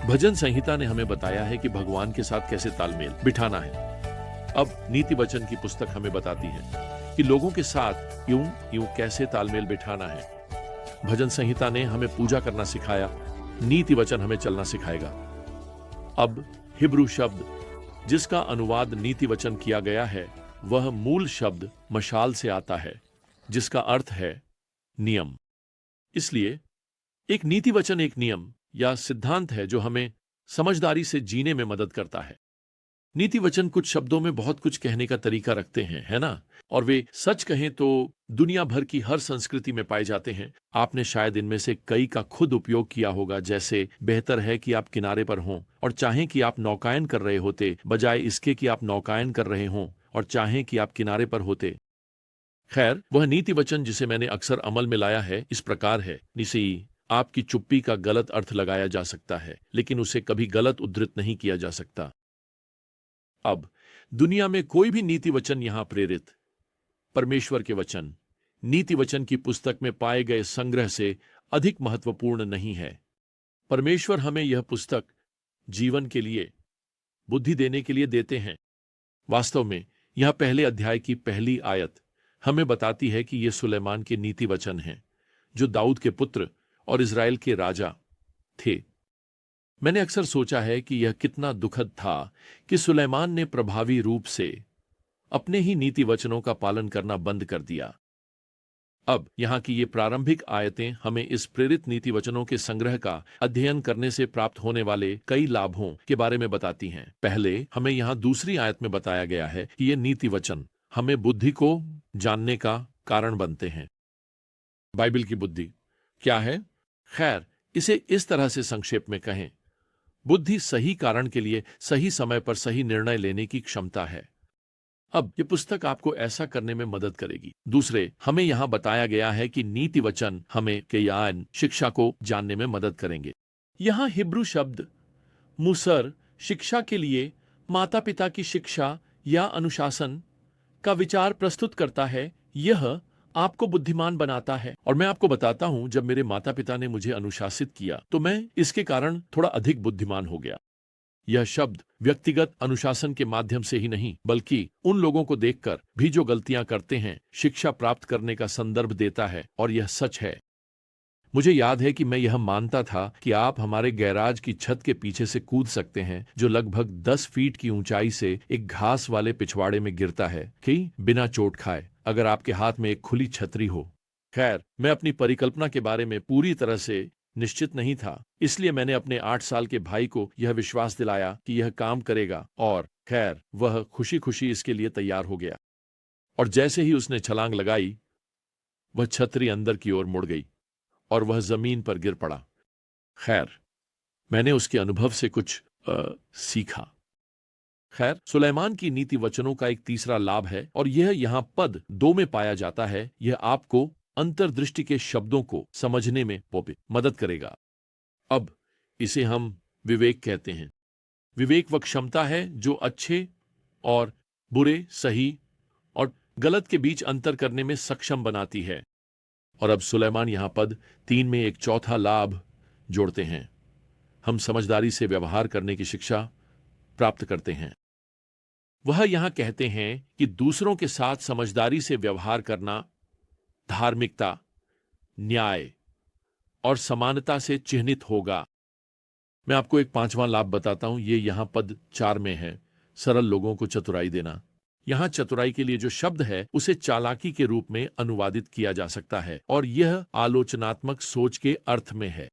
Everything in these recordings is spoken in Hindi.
भजन संहिता ने हमें बताया है कि भगवान के साथ कैसे तालमेल बिठाना है। अब नीति वचन की पुस्तक हमें बताती है कि लोगों के साथ यूं यूं कैसे तालमेल बिठाना है। भजन संहिता ने हमें पूजा करना सिखाया, नीति वचन हमें चलना सिखाएगा। अब हिब्रू शब्द जिसका अनुवाद नीति वचन किया गया है वह मूल शब्द मशाल से आता है, जिसका अर्थ है नियम। इसलिए एक नीति वचन एक नियम या सिद्धांत है जो हमें समझदारी से जीने में मदद करता है। नीति वचन कुछ शब्दों में बहुत कुछ कहने का तरीका रखते हैं, है ना? और वे सच कहें तो दुनिया भर की हर संस्कृति में पाए जाते हैं। आपने शायद इनमें से कई का खुद उपयोग किया होगा, जैसे बेहतर है कि आप किनारे पर हों और चाहें कि आप नौकायन कर रहे होते, बजाय इसके कि आप नौकायन कर रहे हों और चाहें कि आप किनारे पर होते। खैर, वह नीति वचन जिसे मैंने अक्सर अमल में लाया है इस प्रकार है। निसी, आपकी चुप्पी का गलत अर्थ लगाया जा सकता है, लेकिन उसे कभी गलत उद्धृत नहीं किया जा सकता। अब दुनिया में कोई भी नीति वचन यहां प्रेरित परमेश्वर के वचन, नीति वचन की पुस्तक में पाए गए संग्रह से अधिक महत्वपूर्ण नहीं है। परमेश्वर हमें यह पुस्तक जीवन के लिए, बुद्धि देने के लिए देते हैं। वास्तव में यह पहले अध्याय की पहली आयत हमें बताती है कि ये सुलेमान के नीति वचन हैं, जो दाऊद के पुत्र और इज़राइल के राजा थे। मैंने अक्सर सोचा है कि यह कितना दुखद था कि सुलेमान ने प्रभावी रूप से अपने ही नीति वचनों का पालन करना बंद कर दिया। अब यहां की ये प्रारंभिक आयतें हमें इस प्रेरित नीति वचनों के संग्रह का अध्ययन करने से प्राप्त होने वाले कई लाभों के बारे में बताती हैं। पहले हमें यहां दूसरी आयत में बताया गया है कि ये नीति वचन हमें बुद्धि को जानने का कारण बनते हैं। बाइबल की बुद्धि क्या है? खैर, इसे इस तरह से संक्षेप में कहें, बुद्धि सही कारण के लिए सही समय पर सही निर्णय लेने की क्षमता है। अब यह पुस्तक आपको ऐसा करने में मदद करेगी। दूसरे, हमें यहां बताया गया है कि नीति वचन हमें ज्ञान शिक्षा को जानने में मदद करेंगे। यहां हिब्रू शब्द मुसर शिक्षा के लिए माता पिता की शिक्षा या अनुशासन का विचार प्रस्तुत करता है। यह आपको बुद्धिमान बनाता है। और मैं आपको बताता हूं, जब मेरे माता पिता ने मुझे अनुशासित किया तो मैं इसके कारण थोड़ा अधिक बुद्धिमान हो गया। यह शब्द व्यक्तिगत अनुशासन के माध्यम से ही नहीं, बल्कि उन लोगों को देखकर भी जो गलतियां करते हैं शिक्षा प्राप्त करने का संदर्भ देता है। और यह सच है। मुझे याद है कि मैं यह मानता था कि आप हमारे गैराज की छत के पीछे से कूद सकते हैं, जो लगभग 10 फीट की ऊंचाई से एक घास वाले पिछवाड़े में गिरता है, कि बिना चोट खाए, अगर आपके हाथ में एक खुली छतरी हो। खैर, मैं अपनी परिकल्पना के बारे में पूरी तरह से निश्चित नहीं था, इसलिए मैंने अपने 8 साल के भाई को यह विश्वास दिलाया कि यह काम करेगा, और खैर वह खुशी खुशी इसके लिए तैयार हो गया। और जैसे ही उसने छलांग लगाई, वह छतरी अंदर की ओर मुड़ गई और वह जमीन पर गिर पड़ा। खैर, मैंने उसके अनुभव से कुछ सीखा। खैर, सुलेमान की नीति वचनों का एक तीसरा लाभ है, और यह यहां पद 2 में पाया जाता है। यह आपको अंतर्दृष्टि के शब्दों को समझने में मदद करेगा। अब इसे हम विवेक कहते हैं। विवेक वह क्षमता है जो अच्छे और बुरे, सही और गलत के बीच अंतर करने में सक्षम बनाती है। और अब सुलेमान यहां पद 3 में एक चौथा लाभ जोड़ते हैं। हम समझदारी से व्यवहार करने की शिक्षा प्राप्त करते हैं। वह यहां कहते हैं कि दूसरों के साथ समझदारी से व्यवहार करना धार्मिकता, न्याय और समानता से चिह्नित होगा। मैं आपको एक 5वां लाभ बताता हूं। ये यहां पद 4 में है, सरल लोगों को चतुराई देना। यहां चतुराई के लिए जो शब्द है उसे चालाकी के रूप में अनुवादित किया जा सकता है, और यह आलोचनात्मक सोच के अर्थ में है।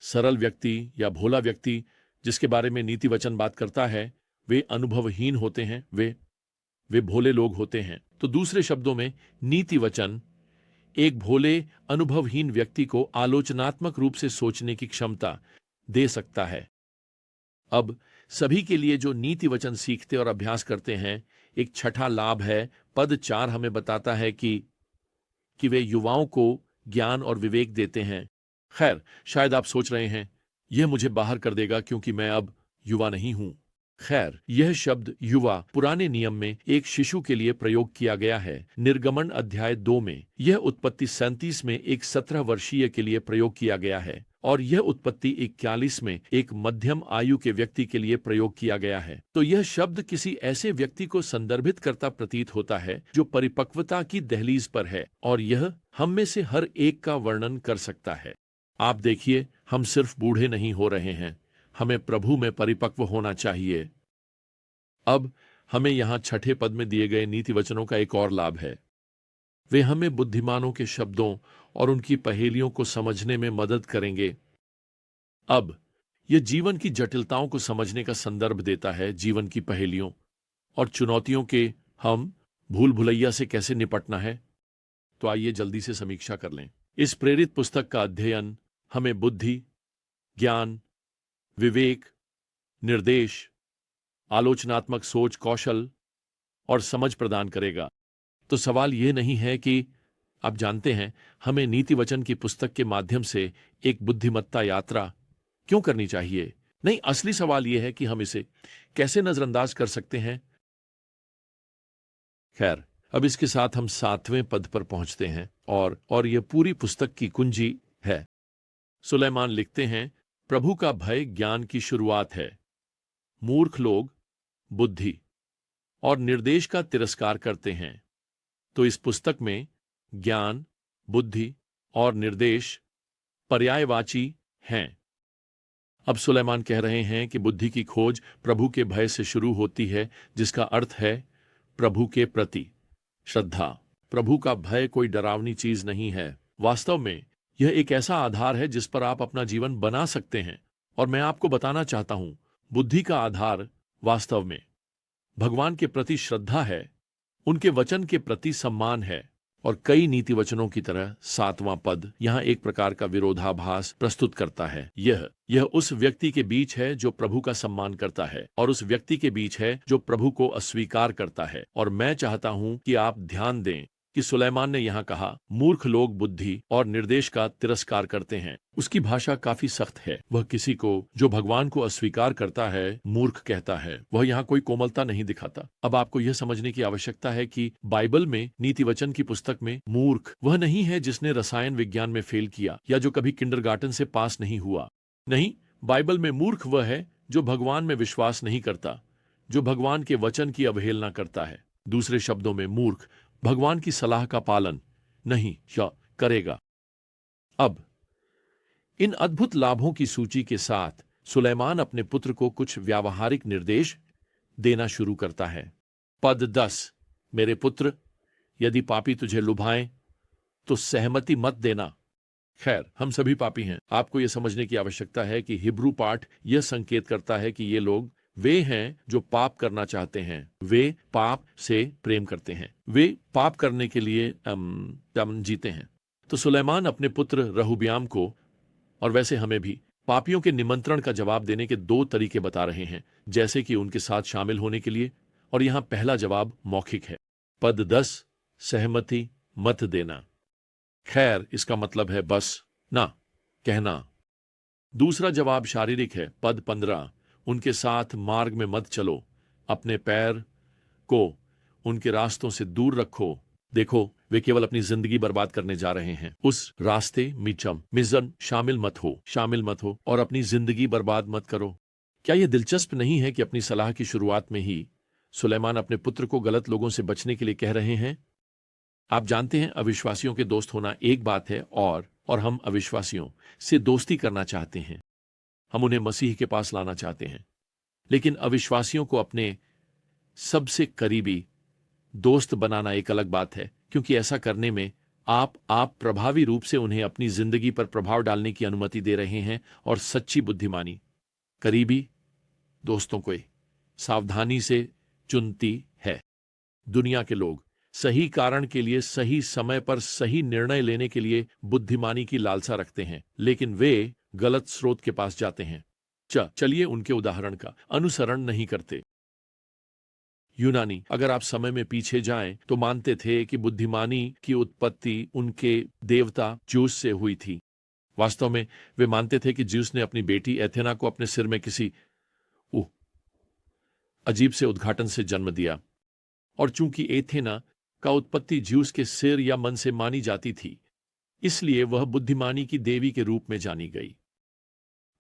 सरल व्यक्ति या भोला व्यक्ति जिसके बारे में नीति वचन बात करता है, वे अनुभवहीन होते हैं, वे भोले लोग होते हैं। तो दूसरे शब्दों में, नीति वचन एक भोले अनुभवहीन व्यक्ति को आलोचनात्मक रूप से सोचने की क्षमता दे सकता है। अब सभी के लिए जो नीति वचन सीखते और अभ्यास करते हैं, एक छठा लाभ है। पद 4 हमें बताता है कि वे युवाओं को ज्ञान और विवेक देते हैं। खैर, शायद आप सोच रहे हैं, यह मुझे बाहर कर देगा क्योंकि मैं अब युवा नहीं हूं। खैर, यह शब्द युवा पुराने नियम में एक शिशु के लिए प्रयोग किया गया है। निर्गमन अध्याय 2 में यह उत्पत्ति 37 में एक 17 वर्षीय के लिए प्रयोग किया गया है। और यह उत्पत्ति 41 में एक मध्यम आयु के व्यक्ति के लिए प्रयोग किया गया है। तो यह शब्द किसी ऐसे व्यक्ति को संदर्भित करता प्रतीत होता है जो परिपक्वता की दहलीज पर है, और यह हम में से हर एक का वर्णन कर सकता है। आप देखिए, हम सिर्फ बूढ़े नहीं हो रहे हैं, हमें प्रभु में परिपक्व होना चाहिए। अब हमें यहां छठे पद में दिए गए नीति वचनों का एक और लाभ है। वे हमें बुद्धिमानों के शब्दों और उनकी पहेलियों को समझने में मदद करेंगे। अब यह जीवन की जटिलताओं को समझने का संदर्भ देता है, जीवन की पहेलियों और चुनौतियों के हम भूल भुलैया से कैसे निपटना है। तो आइए जल्दी से समीक्षा कर लें। इस प्रेरित पुस्तक का अध्ययन हमें बुद्धि, ज्ञान, विवेक, निर्देश, आलोचनात्मक सोच, कौशल और समझ प्रदान करेगा। तो सवाल यह नहीं है कि आप जानते हैं हमें नीति वचन की पुस्तक के माध्यम से एक बुद्धिमत्ता यात्रा क्यों करनी चाहिए। नहीं, असली सवाल यह है कि हम इसे कैसे नजरअंदाज कर सकते हैं। खैर, अब इसके साथ हम 7वें पद पर पहुंचते हैं और यह पूरी पुस्तक की कुंजी है। सुलेमान लिखते हैं, प्रभु का भय ज्ञान की शुरुआत है। मूर्ख लोग बुद्धि और निर्देश का तिरस्कार करते हैं। तो इस पुस्तक में ज्ञान, बुद्धि और निर्देश पर्यायवाची हैं। अब सुलेमान कह रहे हैं कि बुद्धि की खोज प्रभु के भय से शुरू होती है, जिसका अर्थ है प्रभु के प्रति श्रद्धा। प्रभु का भय कोई डरावनी चीज नहीं है। वास्तव में यह एक ऐसा आधार है जिस पर आप अपना जीवन बना सकते हैं। और मैं आपको बताना चाहता हूं, बुद्धि का आधार वास्तव में भगवान के प्रति श्रद्धा है, उनके वचन के प्रति सम्मान है। और कई नीति वचनों की तरह 7वां पद यहां एक प्रकार का विरोधाभास प्रस्तुत करता है। यह उस व्यक्ति के बीच है जो प्रभु का सम्मान करता है और उस व्यक्ति के बीच है जो प्रभु को अस्वीकार करता है। और मैं चाहता हूं कि आप ध्यान दें कि सुलेमान ने यहां कहा, मूर्ख लोग बुद्धि और निर्देश का तिरस्कार करते हैं। उसकी भाषा काफी सख्त है। वह किसी को जो भगवान को अस्वीकार करता है मूर्ख कहता है। वह यहां कोई कोमलता नहीं दिखाता। अब आपको यह समझने की आवश्यकता है कि बाइबल में, नीति वचन की पुस्तक में, मूर्ख वह नहीं है जिसने रसायन विज्ञान में फेल किया या जो कभी किंडरगार्टन से पास नहीं हुआ। नहीं, बाइबल में मूर्ख वह है जो भगवान में विश्वास नहीं करता, जो भगवान के वचन की अवहेलना करता है। दूसरे शब्दों में, मूर्ख भगवान की सलाह का पालन नहीं करेगा। अब इन अद्भुत लाभों की सूची के साथ सुलेमान अपने पुत्र को कुछ व्यावहारिक निर्देश देना शुरू करता है। पद 10, मेरे पुत्र, यदि पापी तुझे लुभाएं तो सहमति मत देना। खैर, हम सभी पापी हैं। आपको यह समझने की आवश्यकता है कि हिब्रू पाठ यह संकेत करता है कि ये लोग वे हैं जो पाप करना चाहते हैं। वे पाप से प्रेम करते हैं। वे पाप करने के लिए जीते हैं। तो सुलेमान अपने पुत्र रहूब्याम को, और वैसे हमें भी, पापियों के निमंत्रण का जवाब देने के 2 तरीके बता रहे हैं, जैसे कि उनके साथ शामिल होने के लिए। और यहां पहला जवाब मौखिक है। पद 10, सहमति मत देना। खैर, इसका मतलब है बस ना कहना। दूसरा जवाब शारीरिक है। पद 15, उनके साथ मार्ग में मत चलो, अपने पैर को उनके रास्तों से दूर रखो। देखो, वे केवल अपनी जिंदगी बर्बाद करने जा रहे हैं। उस रास्ते मिजन शामिल मत हो और अपनी जिंदगी बर्बाद मत करो। क्या यह दिलचस्प नहीं है कि अपनी सलाह की शुरुआत में ही सुलेमान अपने पुत्र को गलत लोगों से बचने के लिए कह रहे हैं। आप जानते हैं, अविश्वासियों के दोस्त होना एक बात है, और हम अविश्वासियों से दोस्ती करना चाहते हैं। हम उन्हें मसीह के पास लाना चाहते हैं। लेकिन अविश्वासियों को अपने सबसे करीबी दोस्त बनाना एक अलग बात है, क्योंकि ऐसा करने में आप प्रभावी रूप से उन्हें अपनी जिंदगी पर प्रभाव डालने की अनुमति दे रहे हैं। और सच्ची बुद्धिमानी करीबी दोस्तों को सावधानी से चुनती है। दुनिया के लोग सही कारण के लिए सही समय पर सही निर्णय लेने के लिए बुद्धिमानी की लालसा रखते हैं, लेकिन वे गलत स्रोत के पास जाते हैं। चलिए उनके उदाहरण का अनुसरण नहीं करते। यूनानी, अगर आप समय में पीछे जाएं, तो मानते थे कि बुद्धिमानी की उत्पत्ति उनके देवता ज्यूस से हुई थी। वास्तव में वे मानते थे कि ज्यूस ने अपनी बेटी एथेना को अपने सिर में किसी अजीब से उद्घाटन से जन्म दिया। और चूंकि एथेना का उत्पत्ति ज्यूस के सिर या मन से मानी जाती थी, इसलिए वह बुद्धिमानी की देवी के रूप में जानी गई।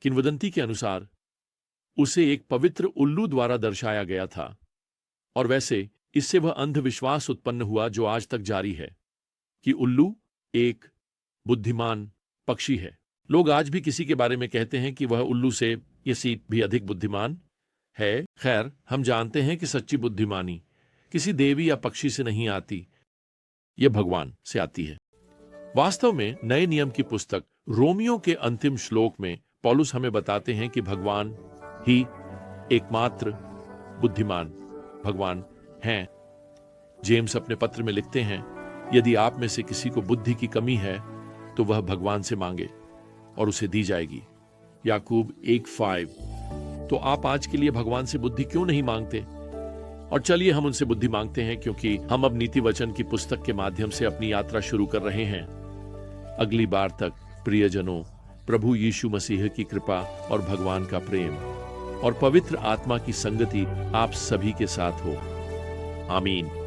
किंवदंती के अनुसार उसे एक पवित्र उल्लू द्वारा दर्शाया गया था, और वैसे इससे वह अंधविश्वास उत्पन्न हुआ जो आज तक जारी है कि उल्लू एक बुद्धिमान पक्षी है। लोग आज भी किसी के बारे में कहते हैं कि वह उल्लू से ये सीट भी अधिक बुद्धिमान है। खैर, हम जानते हैं कि सच्ची बुद्धिमानी किसी देवी या पक्षी से नहीं आती, यह भगवान से आती है। वास्तव में नए नियम की पुस्तक रोमियो के अंतिम श्लोक में पौलुस हमें बताते हैं कि भगवान ही एकमात्र बुद्धिमान भगवान हैं। जेम्स अपने पत्र में लिखते हैं, यदि आप में से किसी को बुद्धि की कमी है तो वह भगवान से मांगे और उसे दी जाएगी। याकूब 1:5। तो आप आज के लिए भगवान से बुद्धि क्यों नहीं मांगते? और चलिए हम उनसे बुद्धि मांगते हैं, क्योंकि हम अब नीति वचन की पुस्तक के माध्यम से अपनी यात्रा शुरू कर रहे हैं। अगली बार तक प्रियजनों, प्रभु यीशु मसीह की कृपा और भगवान का प्रेम और पवित्र आत्मा की संगति आप सभी के साथ हो। आमीन।